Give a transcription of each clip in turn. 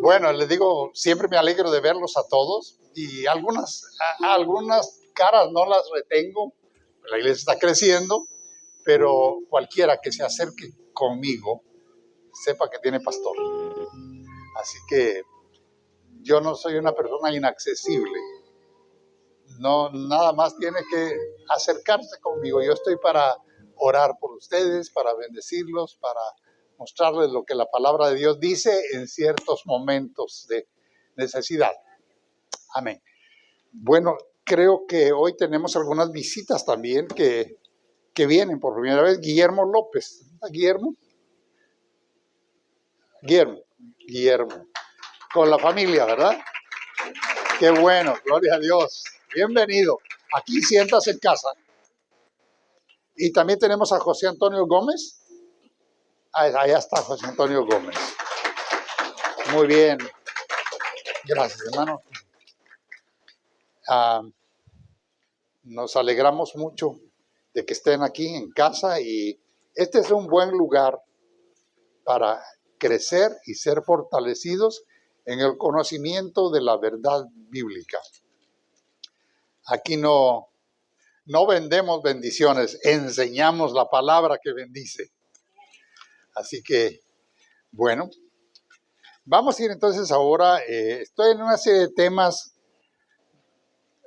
Bueno, les digo, siempre me alegro de verlos a todos y algunas caras no las retengo. La iglesia está creciendo, pero cualquiera que se acerque conmigo sepa que tiene pastor. Así que yo no soy una persona inaccesible. No, nada más tiene que acercarse conmigo. Yo estoy para orar por ustedes, para bendecirlos, para mostrarles lo que la palabra de Dios dice en ciertos momentos de necesidad. Amén. Bueno, creo que hoy tenemos algunas visitas también que vienen por primera vez. Guillermo López. Guillermo. Con la familia, ¿verdad? Qué bueno, gloria a Dios. Bienvenido. Aquí siéntase en casa. Y también tenemos a José Antonio Gómez. Allá está José Antonio Gómez. Muy bien. Gracias, hermano. Nos alegramos mucho de que estén aquí en casa y este es un buen lugar para crecer y ser fortalecidos en el conocimiento de la verdad bíblica. Aquí no vendemos bendiciones, enseñamos la palabra que bendice. Así que, bueno, vamos a ir entonces ahora, estoy en una serie de temas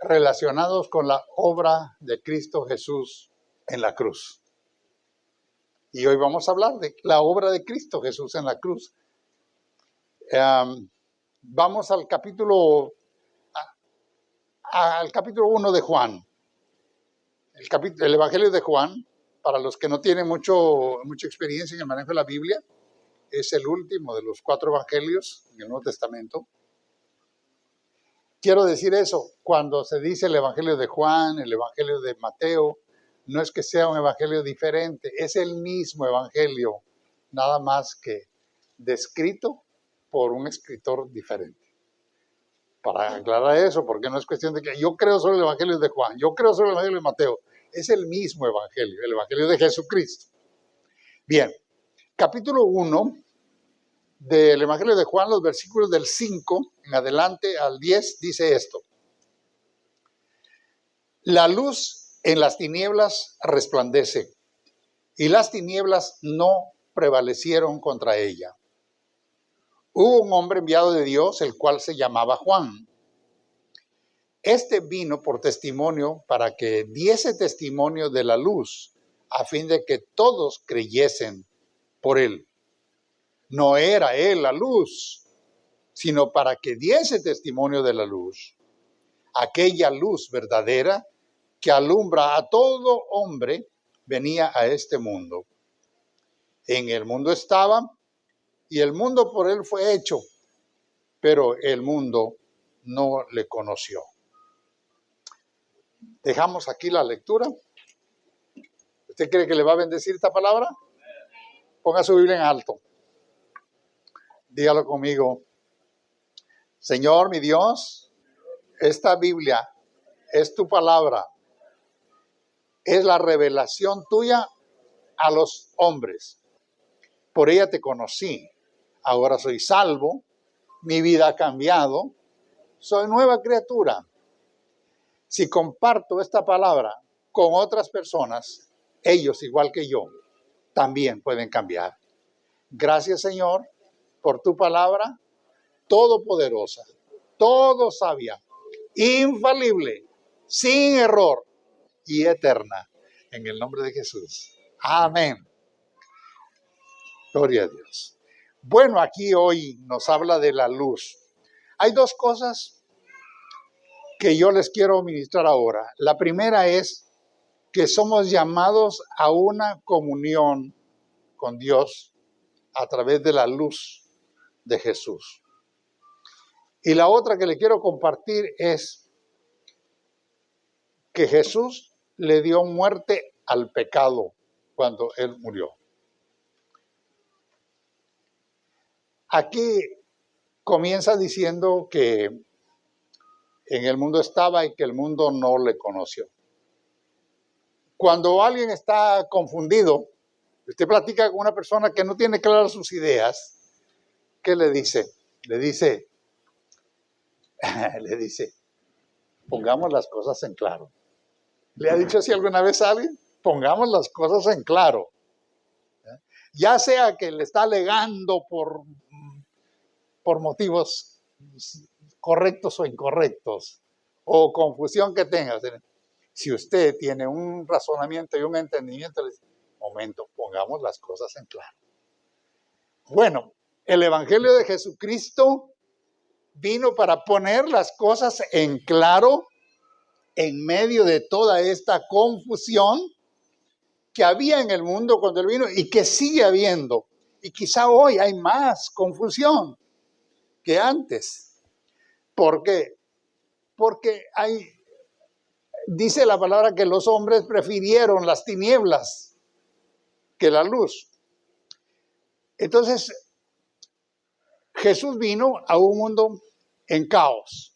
relacionados con la obra de Cristo Jesús en la cruz. Y hoy vamos a hablar de la obra de Cristo Jesús en la cruz. Vamos al capítulo 1 de Juan. El Evangelio de Juan, para los que no tienen mucha experiencia en el manejo de la Biblia, es el último de los 4 evangelios en el Nuevo Testamento. Quiero decir eso, cuando se dice el Evangelio de Juan, el Evangelio de Mateo, no es que sea un evangelio diferente, es el mismo evangelio, nada más que descrito por un escritor diferente. Para aclarar eso, porque no es cuestión de que yo creo solo el Evangelio de Juan, yo creo solo el Evangelio de Mateo, es el mismo evangelio, el Evangelio de Jesucristo. Bien, capítulo 1 del Evangelio de Juan, los versículos del 5 en adelante al 10, dice esto. La luz en las tinieblas resplandece, y las tinieblas no prevalecieron contra ella. Hubo un hombre enviado de Dios, el cual se llamaba Juan. Este vino por testimonio para que diese testimonio de la luz, a fin de que todos creyesen por él. No era él la luz, sino para que diese testimonio de la luz. Aquella luz verdadera que alumbra a todo hombre venía a este mundo. En el mundo estaba, y el mundo por él fue hecho, pero el mundo no le conoció. Dejamos aquí la lectura. ¿Usted cree que le va a bendecir esta palabra? Ponga su Biblia en alto. Dígalo conmigo. Señor, mi Dios, esta Biblia es tu palabra. Es la revelación tuya a los hombres. Por ella te conocí. Ahora soy salvo. Mi vida ha cambiado. Soy nueva criatura. Si comparto esta palabra con otras personas, ellos, igual que yo, también pueden cambiar. Gracias, Señor, por tu palabra todopoderosa, todo sabia, infalible, sin error y eterna. En el nombre de Jesús. Amén. Gloria a Dios. Bueno, aquí hoy nos habla de la luz. Hay 2 cosas que yo les quiero ministrar ahora. La primera es que somos llamados a una comunión con Dios a través de la luz de Jesús. Y la otra que le quiero compartir es que Jesús le dio muerte al pecado cuando Él murió. Aquí comienza diciendo que en el mundo estaba y que el mundo no le conoció. Cuando alguien está confundido, usted platica con una persona que no tiene claras sus ideas, ¿qué le dice? le dice, le dice, pongamos las cosas en claro. ¿Le ha dicho así alguna vez a alguien? Pongamos las cosas en claro. Ya sea que le está alegando por motivos correctos o incorrectos, o confusión que tenga. Si usted tiene un razonamiento y un entendimiento, le dice, momento, pongamos las cosas en claro. Bueno, el Evangelio de Jesucristo vino para poner las cosas en claro en medio de toda esta confusión que había en el mundo cuando Él vino y que sigue habiendo. Y quizá hoy hay más confusión que antes. ¿Por qué? Porque dice la palabra que los hombres prefirieron las tinieblas que la luz. Entonces, Jesús vino a un mundo en caos.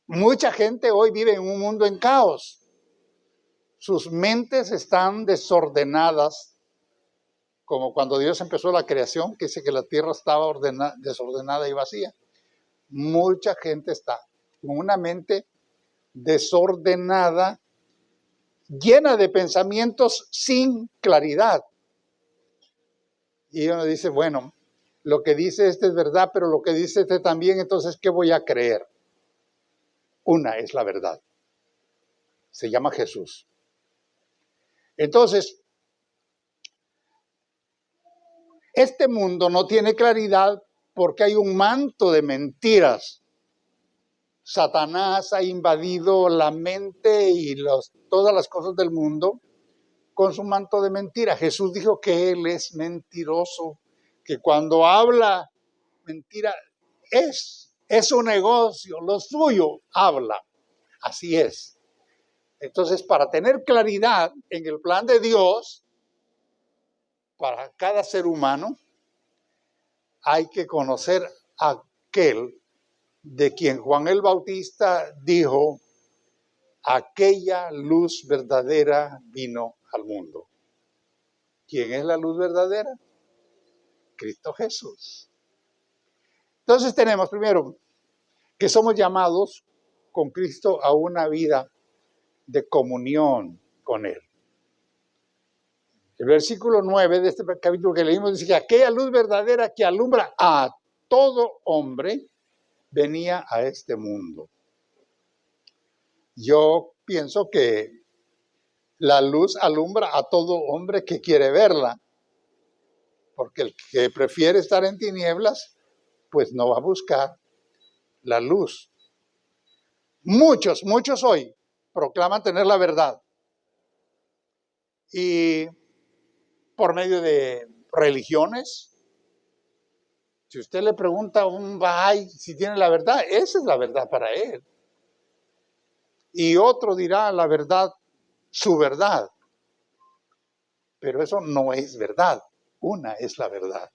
Mucha gente hoy vive en un mundo en caos. Sus mentes están desordenadas, como cuando Dios empezó la creación, que dice que la tierra estaba desordenada y vacía. Mucha gente está con una mente desordenada, llena de pensamientos sin claridad. Y uno dice, bueno, lo que dice este es verdad, pero lo que dice este también, entonces, ¿qué voy a creer? Una es la verdad. Se llama Jesús. Entonces, este mundo no tiene claridad porque hay un manto de mentiras. Satanás ha invadido la mente y todas las cosas del mundo con su manto de mentira. Jesús dijo que Él es mentiroso, que cuando habla mentira es su negocio, lo suyo habla. Así es. Entonces, para tener claridad en el plan de Dios, para cada ser humano, hay que conocer a aquel de quien Juan el Bautista dijo, aquella luz verdadera vino al mundo. ¿Quién es la luz verdadera? Cristo Jesús. Entonces tenemos primero que somos llamados con Cristo a una vida de comunión con Él. El versículo 9 de este capítulo que leímos dice que aquella luz verdadera que alumbra a todo hombre venía a este mundo. Yo pienso que la luz alumbra a todo hombre que quiere verla, porque el que prefiere estar en tinieblas, pues no va a buscar la luz. Muchos hoy proclaman tener la verdad. Y por medio de religiones, si usted le pregunta a un Bahá'í si tiene la verdad, esa es la verdad para él. Y otro dirá la verdad, su verdad. Pero eso no es verdad. Una es la verdad.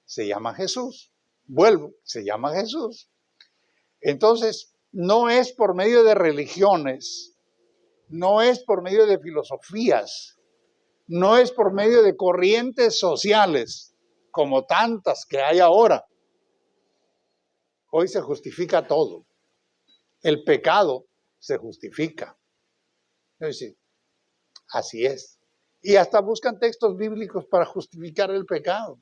Se llama Jesús. Vuelvo, se llama Jesús. Entonces, no es por medio de religiones, no es por medio de filosofías, no es por medio de corrientes sociales, como tantas que hay ahora. Hoy se justifica todo. El pecado se justifica. Es decir, así es. Y hasta buscan textos bíblicos para justificar el pecado.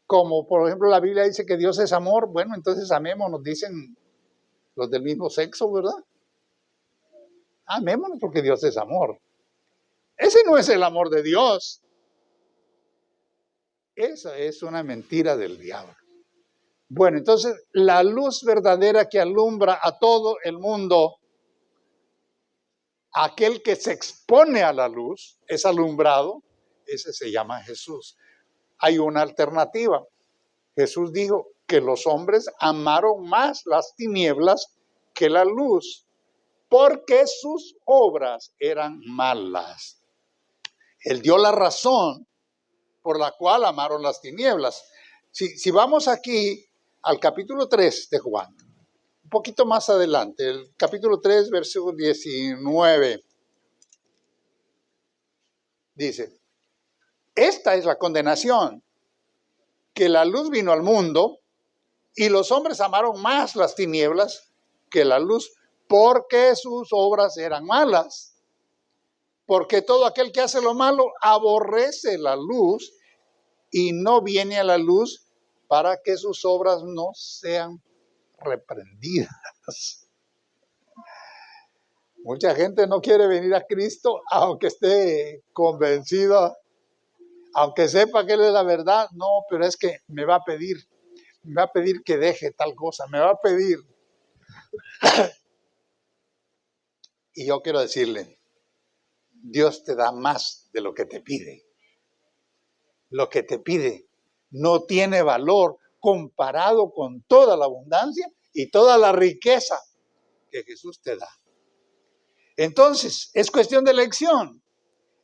Como por ejemplo la Biblia dice que Dios es amor, bueno, entonces amémonos, dicen los del mismo sexo, ¿verdad? Amémonos porque Dios es amor. Ese no es el amor de Dios. Esa es una mentira del diablo. Bueno, entonces la luz verdadera que alumbra a todo el mundo, aquel que se expone a la luz, es alumbrado, ese se llama Jesús. Hay una alternativa. Jesús dijo que los hombres amaron más las tinieblas que la luz, porque sus obras eran malas. Él dio la razón por la cual amaron las tinieblas. Si vamos aquí al capítulo 3 de Juan, un poquito más adelante, el capítulo 3, versículo 19, dice, esta es la condenación, que la luz vino al mundo y los hombres amaron más las tinieblas que la luz porque sus obras eran malas. Porque todo aquel que hace lo malo aborrece la luz y no viene a la luz para que sus obras no sean reprendidas. Mucha gente no quiere venir a Cristo aunque esté convencida, aunque sepa que Él es la verdad. No, pero es que me va a pedir que deje tal cosa, me va a pedir. Y yo quiero decirle, Dios te da más de lo que te pide. Lo que te pide no tiene valor comparado con toda la abundancia y toda la riqueza que Jesús te da. Entonces, es cuestión de elección.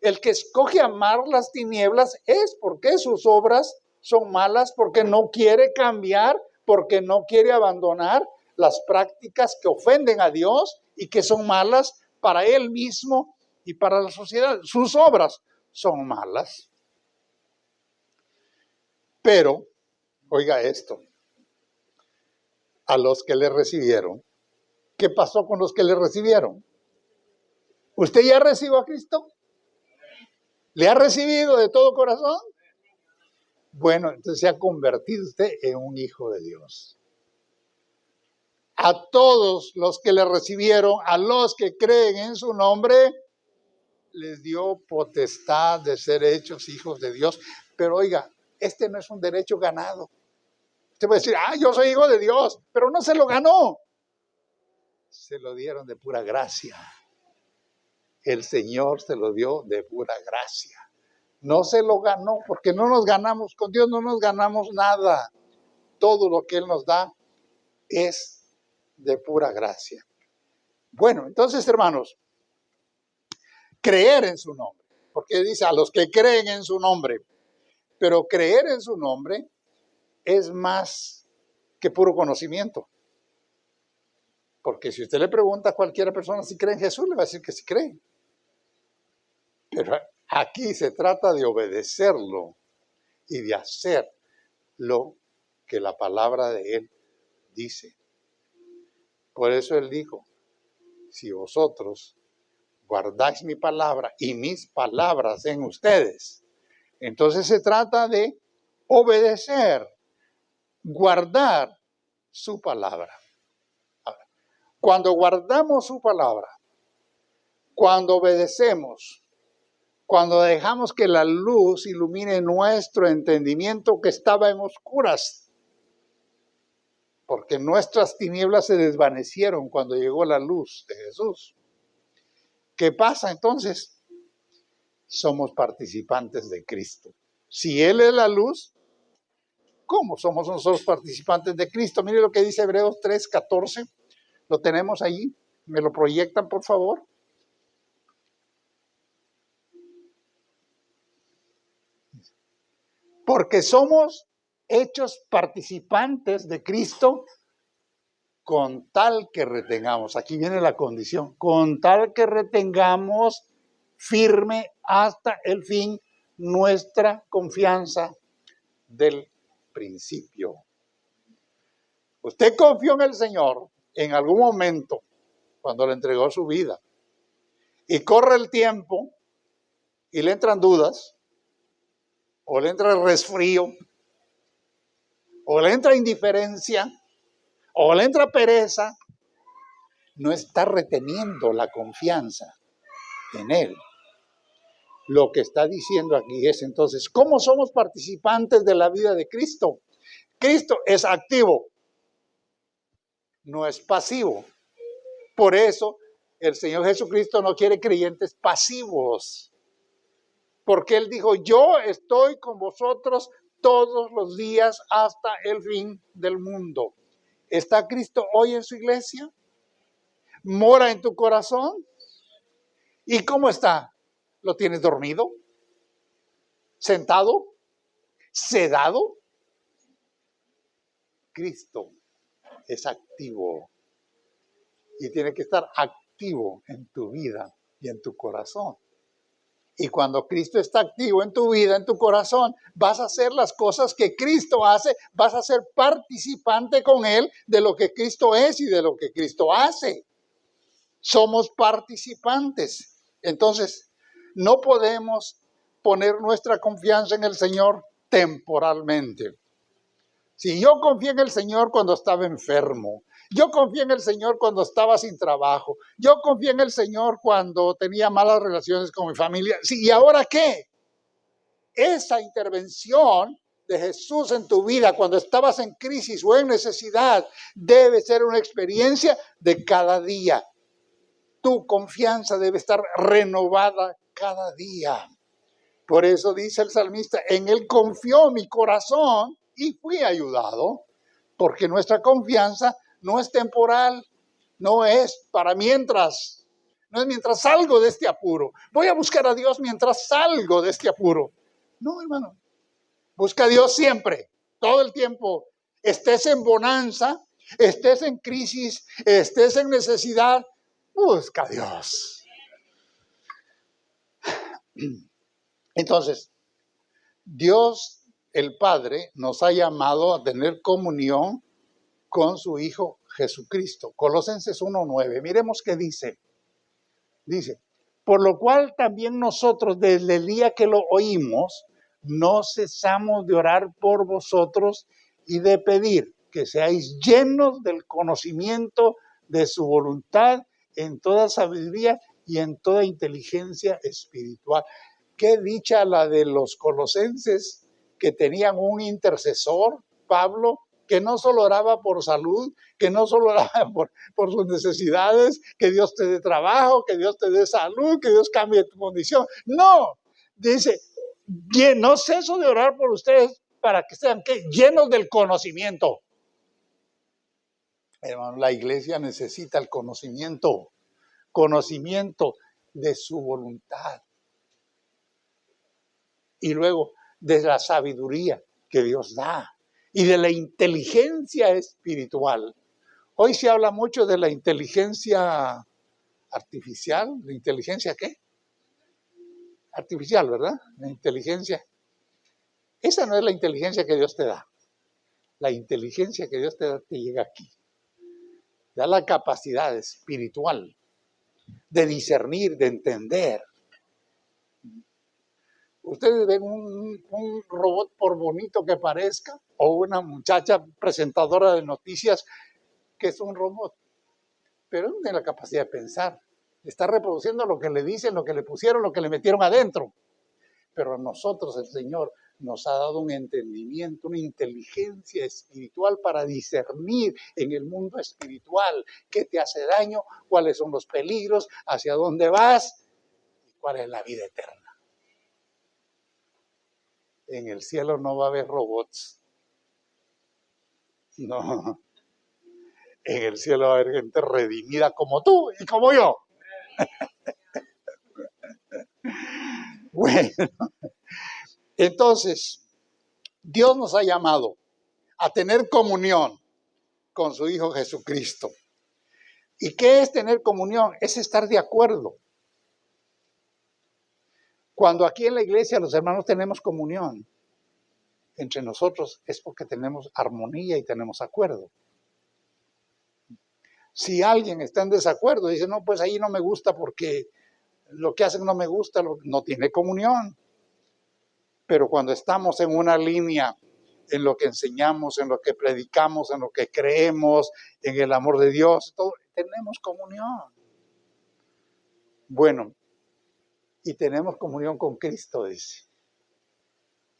El que escoge amar las tinieblas es porque sus obras son malas, porque no quiere cambiar, porque no quiere abandonar las prácticas que ofenden a Dios y que son malas para él mismo y para la sociedad. Sus obras son malas. Pero, oiga esto, a los que le recibieron, ¿qué pasó con los que le recibieron? ¿Usted ya recibió a Cristo? ¿Le ha recibido de todo corazón? Bueno, entonces se ha convertido usted en un hijo de Dios. A todos los que le recibieron, a los que creen en su nombre, les dio potestad de ser hechos hijos de Dios. Pero oiga, este no es un derecho ganado. Usted puede decir, yo soy hijo de Dios, pero no se lo ganó. Se lo dieron de pura gracia. El Señor se lo dio de pura gracia. No se lo ganó, porque no nos ganamos, con Dios no nos ganamos nada. Todo lo que Él nos da es de pura gracia. Bueno, entonces, hermanos, creer en su nombre, porque dice a los que creen en su nombre, pero creer en su nombre es más que puro conocimiento. Porque si usted le pregunta a cualquier persona si cree en Jesús, le va a decir que sí cree. Pero aquí se trata de obedecerlo y de hacer lo que la palabra de Él dice. Por eso Él dijo, si vosotros guardáis mi palabra y mis palabras en ustedes, entonces se trata de obedecer, guardar su palabra. Cuando guardamos su palabra, cuando obedecemos, cuando dejamos que la luz ilumine nuestro entendimiento que estaba en oscuras, porque nuestras tinieblas se desvanecieron cuando llegó la luz de Jesús. ¿Qué pasa entonces? Somos participantes de Cristo. Si Él es la luz, ¿cómo somos nosotros participantes de Cristo? Mire lo que dice Hebreos 3:14. Lo tenemos allí. ¿Me lo proyectan, por favor? Porque somos hechos participantes de Cristo con tal que retengamos. Aquí viene la condición. Con tal que retengamos firme hasta el fin nuestra confianza del principio. Usted confió en el Señor en algún momento cuando le entregó su vida y corre el tiempo y le entran dudas o le entra resfrío o le entra indiferencia o le entra pereza, no está reteniendo la confianza en Él. Lo que está diciendo aquí es entonces, ¿cómo somos participantes de la vida de Cristo? Cristo es activo, no es pasivo. Por eso el Señor Jesucristo no quiere creyentes pasivos, porque Él dijo, yo estoy con vosotros todos los días hasta el fin del mundo. ¿Está Cristo hoy en su iglesia? ¿Mora en tu corazón? ¿Y cómo está? ¿Lo tienes dormido? ¿Sentado? ¿Sedado? Cristo es activo y tiene que estar activo en tu vida y en tu corazón. Y cuando Cristo está activo en tu vida, en tu corazón, vas a hacer las cosas que Cristo hace, vas a ser participante con Él de lo que Cristo es y de lo que Cristo hace. Somos participantes. Entonces, no podemos poner nuestra confianza en el Señor temporalmente. Si yo confié en el Señor cuando estaba enfermo, yo confié en el Señor cuando estaba sin trabajo, yo confié en el Señor cuando tenía malas relaciones con mi familia. Sí, ¿y ahora qué? Esa intervención de Jesús en tu vida cuando estabas en crisis o en necesidad debe ser una experiencia de cada día. Tu confianza debe estar renovada cada día. Por eso dice el salmista, en Él confió mi corazón y fui ayudado, porque nuestra confianza no es temporal, no es para mientras, no es mientras salgo de este apuro. Voy a buscar a Dios mientras salgo de este apuro. No, hermano, busca a Dios siempre, todo el tiempo. Estés en bonanza, estés en crisis, estés en necesidad, busca a Dios. Entonces, Dios, el Padre, nos ha llamado a tener comunión con su Hijo Jesucristo. Colosenses 1:9. Miremos qué dice. Dice, por lo cual también nosotros, desde el día que lo oímos, no cesamos de orar por vosotros y de pedir que seáis llenos del conocimiento de su voluntad en toda sabiduría y en toda inteligencia espiritual. Qué dicha la de los colosenses que tenían un intercesor, Pablo, que no solo oraba por salud, que no solo oraba por sus necesidades, que Dios te dé trabajo, que Dios te dé salud, que Dios cambie tu condición. No, dice, no ceso de orar por ustedes para que sean llenos del conocimiento. Hermano, la iglesia necesita el conocimiento de su voluntad. Y luego de la sabiduría que Dios da y de la inteligencia espiritual. Hoy se habla mucho de la inteligencia artificial. ¿La inteligencia qué? Artificial, ¿verdad? La inteligencia. Esa no es la inteligencia que Dios te da. La inteligencia que Dios te da te llega aquí. Da la capacidad espiritual de discernir, de entender. Ustedes ven un robot, por bonito que parezca, o una muchacha presentadora de noticias que es un robot, pero no tiene la capacidad de pensar. Está reproduciendo lo que le dicen, lo que le pusieron, lo que le metieron adentro. Pero a nosotros el Señor nos ha dado un entendimiento, una inteligencia espiritual para discernir en el mundo espiritual qué te hace daño, cuáles son los peligros, hacia dónde vas y cuál es la vida eterna. En el cielo no va a haber robots. No. En el cielo va a haber gente redimida como tú y como yo. Bueno, entonces, Dios nos ha llamado a tener comunión con su Hijo Jesucristo. ¿Y qué es tener comunión? Es estar de acuerdo. Cuando aquí en la iglesia los hermanos tenemos comunión entre nosotros, es porque tenemos armonía y tenemos acuerdo. Si alguien está en desacuerdo, dice, no, pues ahí no me gusta porque lo que hacen no me gusta, no tiene comunión. Pero cuando estamos en una línea, en lo que enseñamos, en lo que predicamos, en lo que creemos, en el amor de Dios, todo, tenemos comunión. Bueno, y tenemos comunión con Cristo, dice.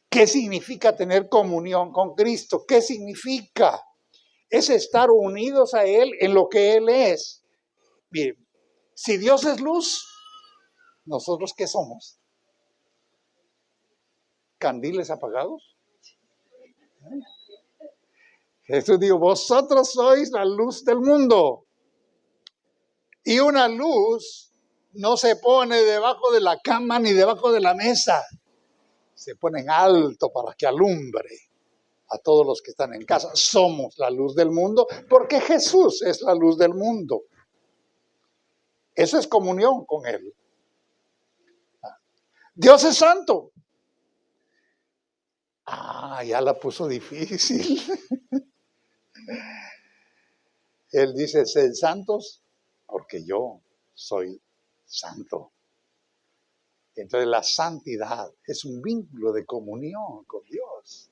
¿Qué significa tener comunión con Cristo? ¿Qué significa? Es estar unidos a Él en lo que Él es. Bien, si Dios es luz, ¿nosotros qué somos? ¿Candiles apagados? Jesús dijo, vosotros sois la luz del mundo. Y una luz no se pone debajo de la cama ni debajo de la mesa. Se pone en alto para que alumbre a todos los que están en casa. Somos la luz del mundo porque Jesús es la luz del mundo. Eso es comunión con Él. Dios es santo. Ya la puso difícil. Él dice, sed santos porque yo soy santo. Entonces la santidad es un vínculo de comunión con Dios.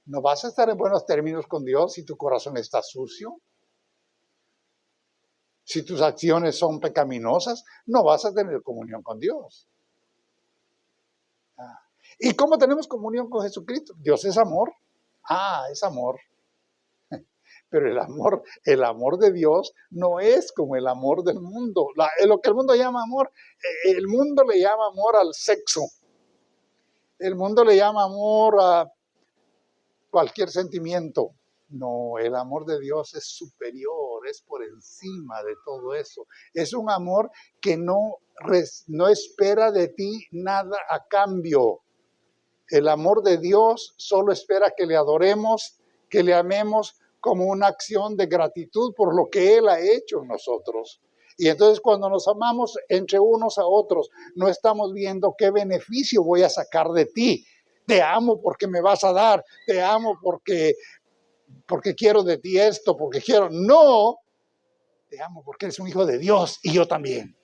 No vas a estar en buenos términos con Dios si tu corazón está sucio. Si tus acciones son pecaminosas, no vas a tener comunión con Dios. ¿Y cómo tenemos comunión con Jesucristo? Dios es amor. Es amor. Pero el amor de Dios no es como el amor del mundo. Lo que el mundo llama amor, el mundo le llama amor al sexo. El mundo le llama amor a cualquier sentimiento. No, el amor de Dios es superior, es por encima de todo eso. Es un amor que no espera de ti nada a cambio. El amor de Dios solo espera que le adoremos, que le amemos como una acción de gratitud por lo que Él ha hecho en nosotros. Y entonces cuando nos amamos entre unos a otros, no estamos viendo qué beneficio voy a sacar de ti. Te amo porque me vas a dar, te amo porque quiero de ti esto, porque quiero. No, te amo porque eres un hijo de Dios y yo también.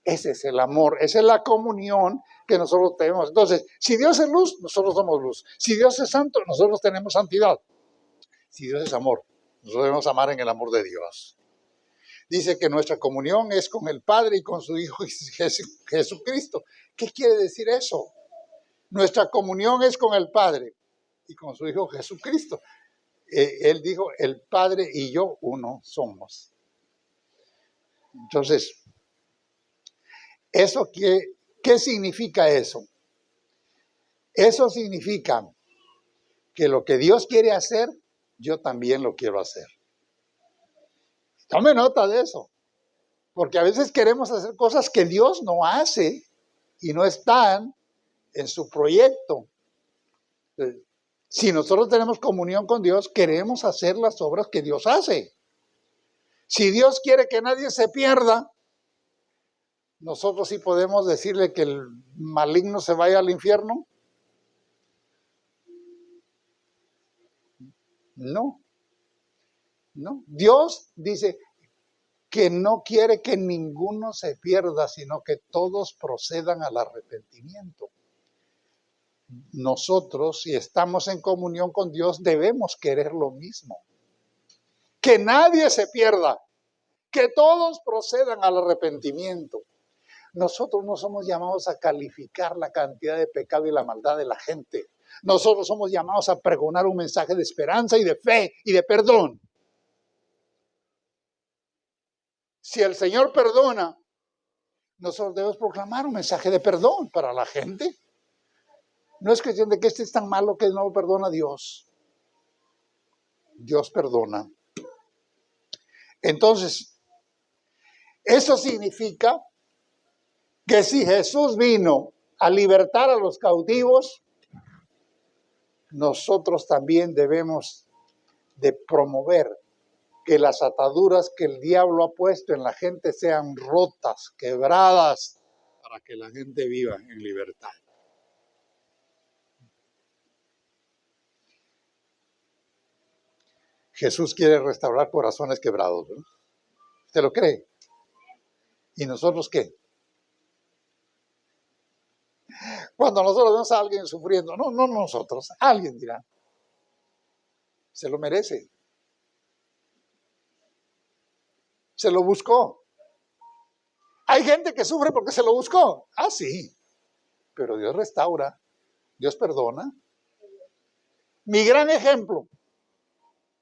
Ese es el amor, esa es la comunión que nosotros tenemos. Entonces, si Dios es luz, nosotros somos luz. Si Dios es santo, nosotros tenemos santidad. Si Dios es amor, nosotros debemos amar en el amor de Dios. Dice que nuestra comunión es con el Padre y con su Hijo Jesucristo. ¿Qué quiere decir eso? Nuestra comunión es con el Padre y con su Hijo Jesucristo. Él dijo, el Padre y yo uno somos. Entonces, ¿eso qué significa eso? Eso significa que lo que Dios quiere hacer, yo también lo quiero hacer. Tome nota de eso, porque a veces queremos hacer cosas que Dios no hace y no están en su proyecto. Si nosotros tenemos comunión con Dios, queremos hacer las obras que Dios hace. Si Dios quiere que nadie se pierda, nosotros sí podemos decirle que el maligno se vaya al infierno. No. Dios dice que no quiere que ninguno se pierda, sino que todos procedan al arrepentimiento. Nosotros, si estamos en comunión con Dios, debemos querer lo mismo. Que nadie se pierda, que todos procedan al arrepentimiento. Nosotros no somos llamados a calificar la cantidad de pecado y la maldad de la gente. Nosotros somos llamados a pregonar un mensaje de esperanza y de fe y de perdón. Si el Señor perdona, nosotros debemos proclamar un mensaje de perdón para la gente. No es cuestión de que este es tan malo que no perdona a Dios. Dios perdona. Entonces, eso significa que si Jesús vino a libertar a los cautivos, nosotros también debemos de promover que las ataduras que el diablo ha puesto en la gente sean rotas, quebradas, para que la gente viva en libertad. Jesús quiere restaurar corazones quebrados, ¿no? ¿Usted lo cree? ¿Y nosotros qué? Cuando nosotros vemos a alguien sufriendo, no nosotros, alguien dirá, se lo merece. Se lo buscó. Hay gente que sufre porque se lo buscó. Sí. Pero Dios restaura. Dios perdona. Mi gran ejemplo.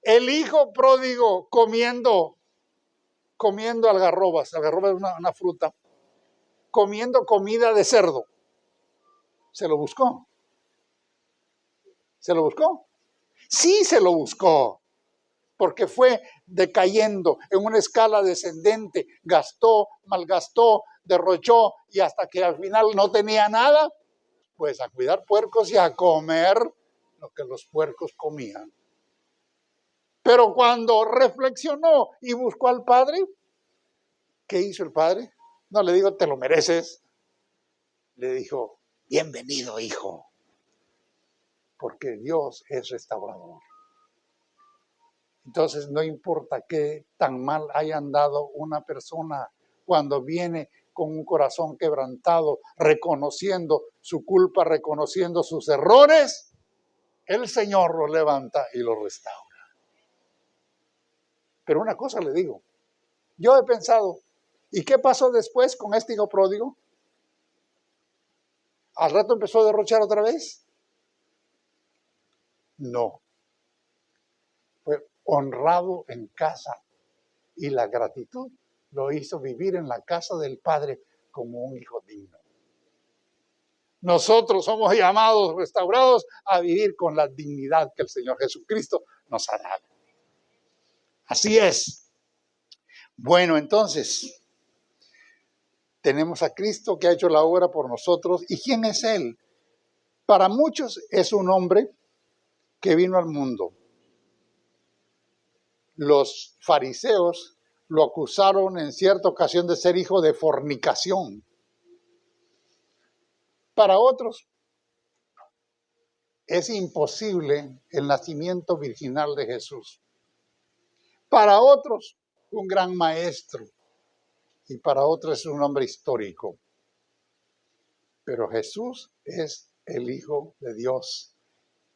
El hijo pródigo comiendo algarrobas. Algarrobas es una fruta. Comiendo comida de cerdo. ¿Se lo buscó? ¿Se lo buscó? Sí, se lo buscó. Porque fue decayendo en una escala descendente, gastó, malgastó, derrochó y hasta que al final no tenía nada, pues a cuidar puercos y a comer lo que los puercos comían. Pero cuando reflexionó y buscó al Padre, ¿qué hizo el Padre? No le digo, te lo mereces. le dijo, bienvenido, hijo, porque Dios es restaurador. Entonces, no importa qué tan mal haya andado una persona, cuando viene con un corazón quebrantado, reconociendo su culpa, reconociendo sus errores, el Señor lo levanta y lo restaura. Pero una cosa le digo, yo he pensado, ¿y qué pasó después con este hijo pródigo? ¿Al rato empezó a derrochar otra vez? No. Fue honrado en casa y la gratitud lo hizo vivir en la casa del Padre como un hijo digno. Nosotros somos llamados, restaurados, a vivir con la dignidad que el Señor Jesucristo nos ha dado. Así es. Bueno, entonces, tenemos a Cristo que ha hecho la obra por nosotros. ¿Y quién es Él? Para muchos es un hombre que vino al mundo. Los fariseos lo acusaron en cierta ocasión de ser hijo de fornicación. Para otros es imposible el nacimiento virginal de Jesús. Para otros, un gran maestro. Y para otros es un hombre histórico. Pero Jesús es el Hijo de Dios,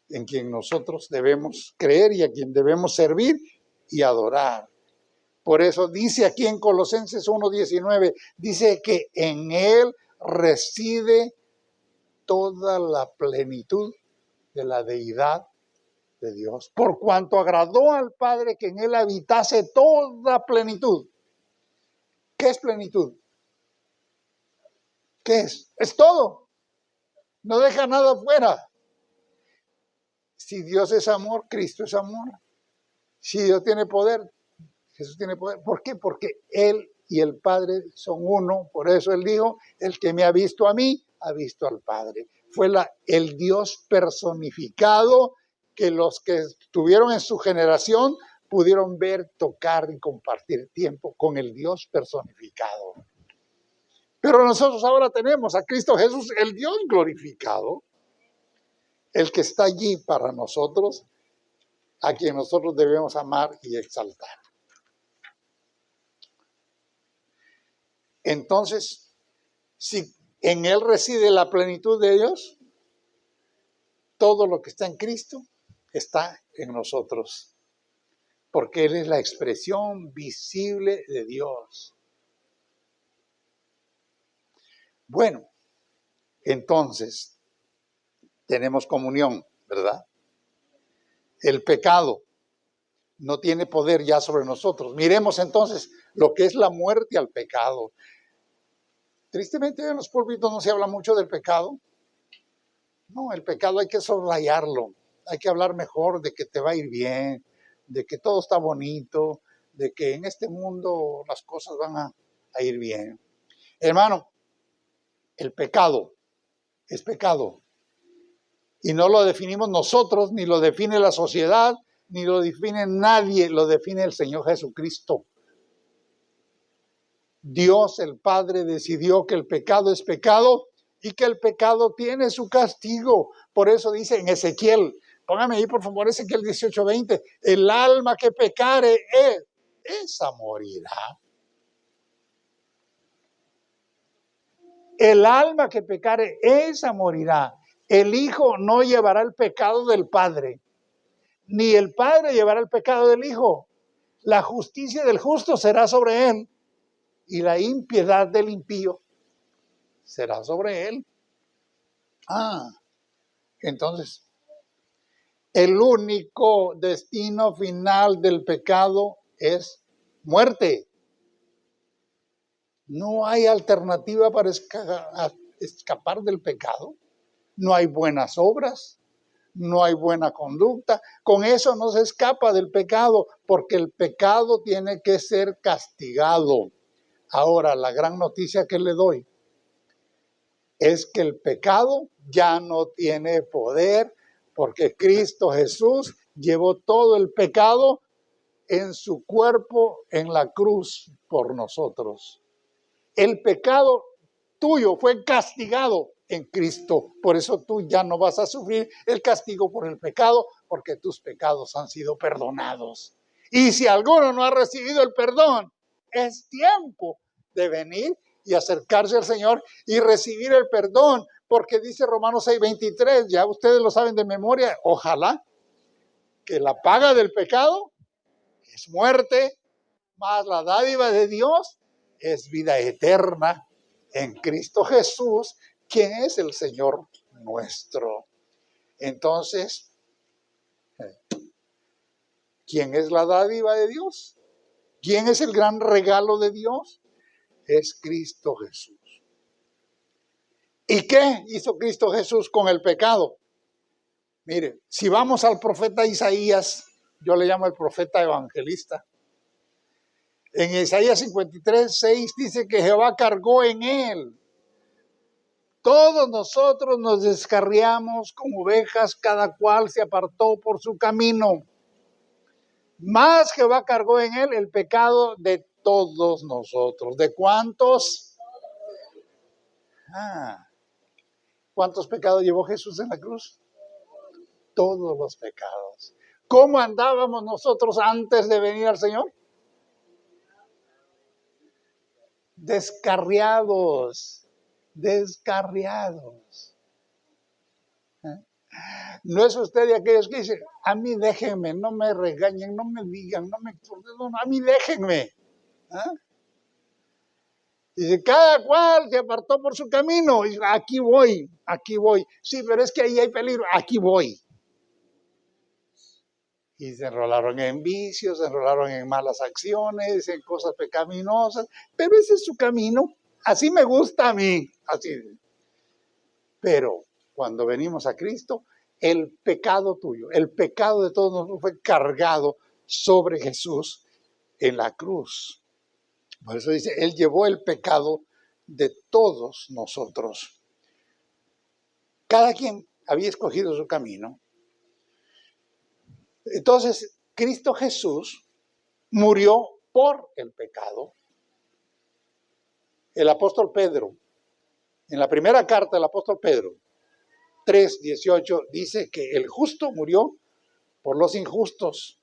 en quien nosotros debemos creer y a quien debemos servir y adorar. Por eso dice aquí en Colosenses 1:19, dice que en Él reside toda la plenitud de la deidad de Dios. Por cuanto agradó al Padre que en Él habitase toda plenitud. ¿Qué es plenitud? ¿Qué es? Es todo. No deja nada fuera. Si Dios es amor, Cristo es amor. Si Dios tiene poder, Jesús tiene poder. ¿Por qué? Porque Él y el Padre son uno. Por eso Él dijo, el que me ha visto a mí, ha visto al Padre. Fue el Dios personificado que los que estuvieron en su generación pudieron ver, tocar y compartir tiempo con el Dios personificado. Pero nosotros ahora tenemos a Cristo Jesús, el Dios glorificado, el que está allí para nosotros, a quien nosotros debemos amar y exaltar. Entonces, si en Él reside la plenitud de Dios, todo lo que está en Cristo está en nosotros, porque Él es la expresión visible de Dios. Bueno, entonces, tenemos comunión, ¿verdad? El pecado no tiene poder ya sobre nosotros. Miremos entonces lo que es la muerte al pecado. Tristemente en los púlpitos no se habla mucho del pecado. No, el pecado hay que soslayarlo. Hay que hablar mejor de que te va a ir bien, de que todo está bonito, de que en este mundo las cosas van a ir bien. Hermano, el pecado es pecado. Y no lo definimos nosotros, ni lo define la sociedad, ni lo define nadie, lo define el Señor Jesucristo. Dios el Padre decidió que el pecado es pecado y que el pecado tiene su castigo. Por eso dice en Ezequiel, póngame ahí por favor Ezequiel 18:20, el alma que pecare, esa morirá. El alma que pecare, esa morirá. El Hijo no llevará el pecado del Padre, ni el Padre llevará el pecado del Hijo. La justicia del justo será sobre él, y la impiedad del impío será sobre él. Entonces, el único destino final del pecado es muerte. No hay alternativa para escapar del pecado. No hay buenas obras, no hay buena conducta. Con eso no se escapa del pecado, porque el pecado tiene que ser castigado. Ahora, la gran noticia que le doy es que el pecado ya no tiene poder, porque Cristo Jesús llevó todo el pecado en su cuerpo en la cruz por nosotros. El pecado tuyo fue castigado en Cristo. Por eso tú ya no vas a sufrir el castigo por el pecado, porque tus pecados han sido perdonados. Y si alguno no ha recibido el perdón, es tiempo de venir y acercarse al Señor y recibir el perdón, porque dice Romanos 6:23, ya ustedes lo saben de memoria, ojalá que la paga del pecado es muerte, mas la dádiva de Dios es vida eterna en Cristo Jesús, quien es el Señor nuestro. Entonces, ¿quién es la dádiva de Dios? ¿Quién es el gran regalo de Dios? Es Cristo Jesús. ¿Y qué hizo Cristo Jesús con el pecado? Mire, si vamos al profeta Isaías, yo le llamo el profeta evangelista. En Isaías 53:6 dice que Jehová cargó en él. Todos nosotros nos descarriamos como ovejas, cada cual se apartó por su camino. Mas Jehová cargó en él el pecado de todos nosotros. ¿De cuántos? ¿Cuántos pecados llevó Jesús en la cruz? Todos los pecados. ¿Cómo andábamos nosotros antes de venir al Señor? Descarriados. No es usted de aquellos que dicen, a mí déjenme, no me regañen, no me digan, no me exhorten, no, a mí déjenme. Dice, cada cual se apartó por su camino. Y aquí voy. Sí, pero es que ahí hay peligro, aquí voy. Y se enrolaron en vicios, se enrolaron en malas acciones, en cosas pecaminosas. Pero ese es su camino. Así me gusta a mí. Así. Pero cuando venimos a Cristo, el pecado tuyo, el pecado de todos nosotros fue cargado sobre Jesús en la cruz. Por eso dice, Él llevó el pecado de todos nosotros. Cada quien había escogido su camino. Entonces, Cristo Jesús murió por el pecado. El apóstol Pedro, en la primera carta del apóstol Pedro, 3:18, dice que el justo murió por los injustos.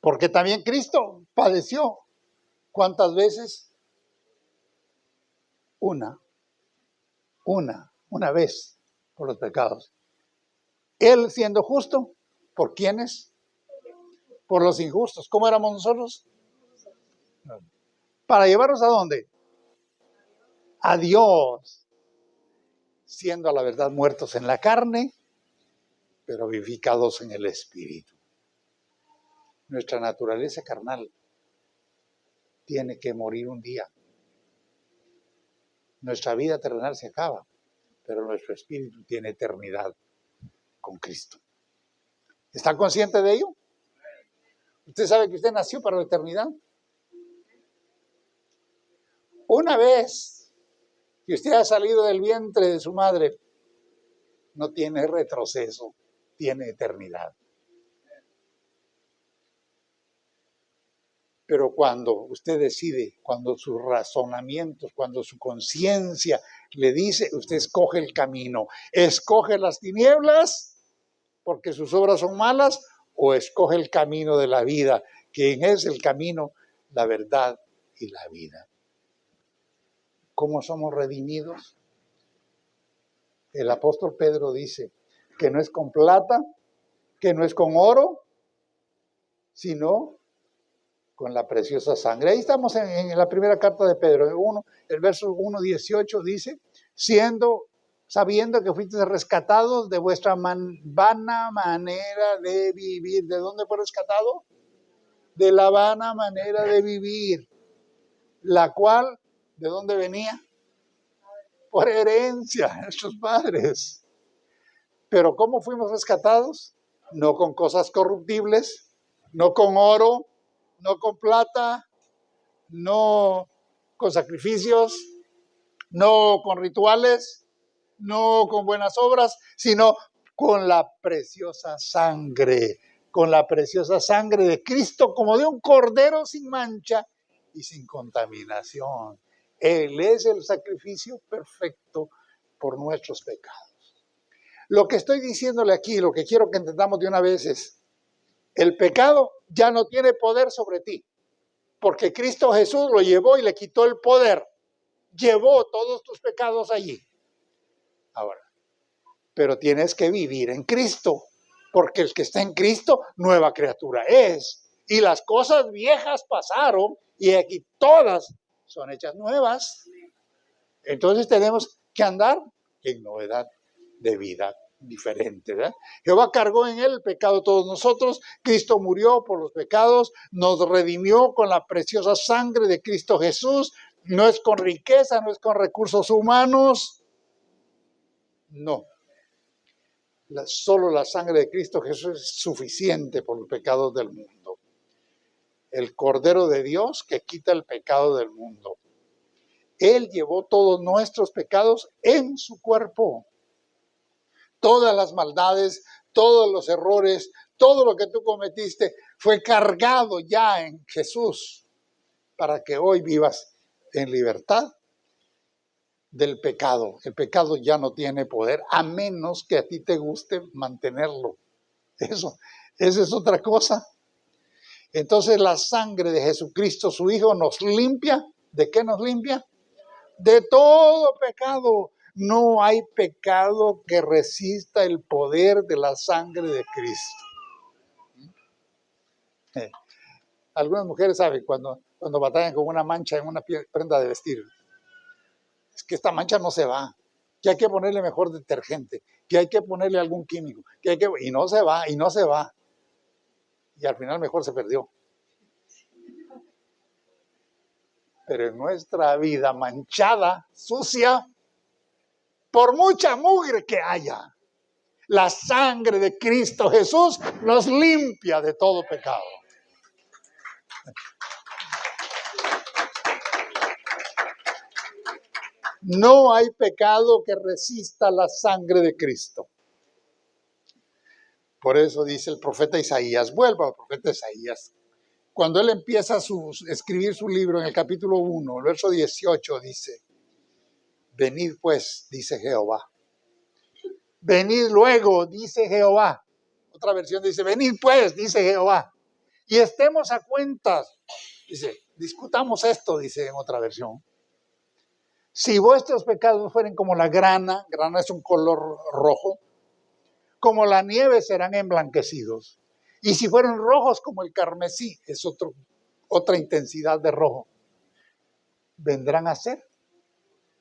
Porque también Cristo padeció. ¿Cuántas veces? Una vez por los pecados. Él siendo justo, ¿por quiénes? Por los injustos. ¿Cómo éramos nosotros? ¿Para llevarnos a dónde? A Dios. Siendo a la verdad muertos en la carne, pero vivificados en el Espíritu. Nuestra naturaleza carnal tiene que morir un día. Nuestra vida terrenal se acaba, pero nuestro espíritu tiene eternidad con Cristo. ¿Está consciente de ello? ¿Usted sabe que usted nació para la eternidad? Una vez que usted ha salido del vientre de su madre, no tiene retroceso, tiene eternidad. Pero cuando usted decide, cuando sus razonamientos, cuando su conciencia le dice, usted escoge el camino, escoge las tinieblas porque sus obras son malas, o escoge el camino de la vida, quien es el camino, la verdad y la vida. ¿Cómo somos redimidos? El apóstol Pedro dice que no es con plata, que no es con oro, sino con la preciosa sangre. Ahí estamos en la primera carta de Pedro, el verso 1:18 dice, sabiendo que fuisteis rescatados de vuestra vana manera de vivir. ¿De dónde fue rescatado? De la vana manera de vivir, la cual, ¿de dónde venía? Por herencia de nuestros padres. Pero ¿cómo fuimos rescatados? No con cosas corruptibles, no con oro, no con plata, no con sacrificios, no con rituales, no con buenas obras, sino con la preciosa sangre de Cristo, como de un cordero sin mancha y sin contaminación. Él es el sacrificio perfecto por nuestros pecados. Lo que estoy diciéndole aquí, lo que quiero que entendamos de una vez es, el pecado ya no tiene poder sobre ti, porque Cristo Jesús lo llevó y le quitó el poder. Llevó todos tus pecados allí. Ahora, pero tienes que vivir en Cristo, porque el que está en Cristo, nueva criatura es. Y las cosas viejas pasaron y aquí todas son hechas nuevas. Entonces tenemos que andar en novedad de vida diferente, ¿verdad? Jehová cargó en él el pecado de todos nosotros. Cristo murió por los pecados, nos redimió con la preciosa sangre de Cristo Jesús. No es con riqueza, no es con recursos humanos. No. Solo la sangre de Cristo Jesús es suficiente por los pecados del mundo. El Cordero de Dios que quita el pecado del mundo. Él llevó todos nuestros pecados en su cuerpo. Todas las maldades, todos los errores, todo lo que tú cometiste fue cargado ya en Jesús para que hoy vivas en libertad del pecado. El pecado ya no tiene poder a menos que a ti te guste mantenerlo. Esa es otra cosa. Entonces la sangre de Jesucristo, su Hijo, nos limpia. ¿De qué nos limpia? De todo pecado. No hay pecado que resista el poder de la sangre de Cristo. Algunas mujeres saben cuando batallan con una mancha en una prenda de vestir. Es que esta mancha no se va, que hay que ponerle mejor detergente, que hay que ponerle algún químico, y no se va, y no se va. Y al final mejor se perdió. Pero en nuestra vida manchada, sucia, por mucha mugre que haya, la sangre de Cristo Jesús nos limpia de todo pecado. No hay pecado que resista la sangre de Cristo. Por eso dice el profeta Isaías, vuelvo al profeta Isaías. Cuando él empieza a escribir su libro en el capítulo 1, el verso 18 dice, venid pues, dice Jehová. Venid luego, dice Jehová. Otra versión dice, venid pues, dice Jehová. Y estemos a cuentas. Dice, discutamos esto, dice en otra versión. Si vuestros pecados fueren como la grana es un color rojo, como la nieve serán emblanquecidos. Y si fueran rojos como el carmesí, es otra intensidad de rojo, vendrán a ser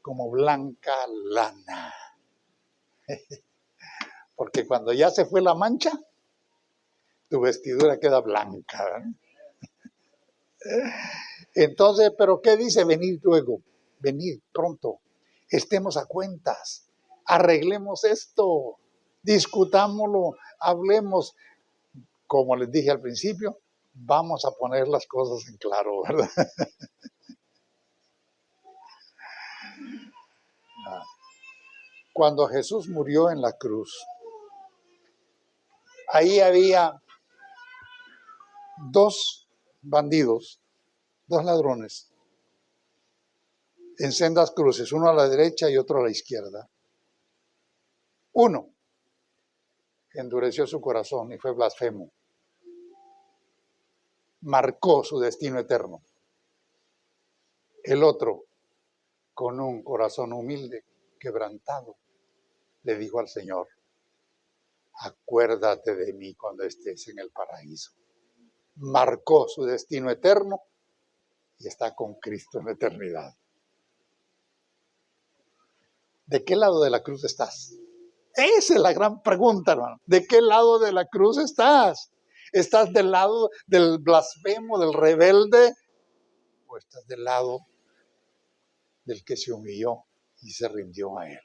como blanca lana. Porque cuando ya se fue la mancha, tu vestidura queda blanca. Entonces, ¿pero qué dice? Venid luego, venid pronto, estemos a cuentas, arreglemos esto, discutámoslo, hablemos. Como les dije al principio, vamos a poner las cosas en claro, ¿verdad? Cuando Jesús murió en la cruz, ahí había dos bandidos, dos ladrones, en sendas cruces, uno a la derecha y otro a la izquierda. Uno endureció su corazón y fue blasfemo. Marcó su destino eterno. El otro, con un corazón humilde, quebrantado, le dijo al Señor, acuérdate de mí cuando estés en el paraíso. Marcó su destino eterno y está con Cristo en la eternidad. ¿De qué lado de la cruz estás? Esa es la gran pregunta, hermano. ¿De qué lado de la cruz estás? ¿Estás del lado del blasfemo, del rebelde? ¿O estás del lado del que se humilló y se rindió a él?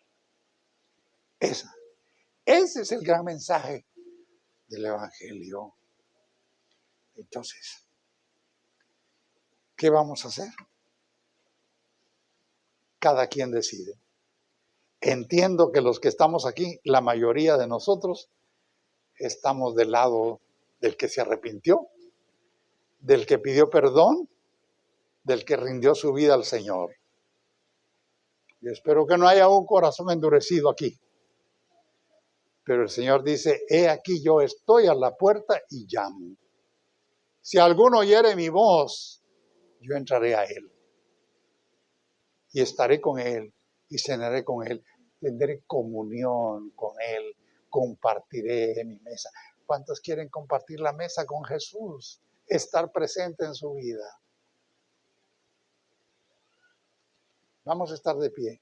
Ese es el gran mensaje del Evangelio. Entonces, ¿qué vamos a hacer? Cada quien decide. Entiendo que los que estamos aquí, la mayoría de nosotros, estamos del lado del que se arrepintió, del que pidió perdón del que rindió su vida al Señor. Yo espero que no haya un corazón endurecido aquí. Pero el Señor dice, he aquí yo estoy a la puerta y llamo. Si alguno oyere mi voz, yo entraré a él. Y estaré con él y cenaré con él. Tendré comunión con él. Compartiré mi mesa. ¿Cuántos quieren compartir la mesa con Jesús? Estar presente en su vida. Vamos a estar de pie.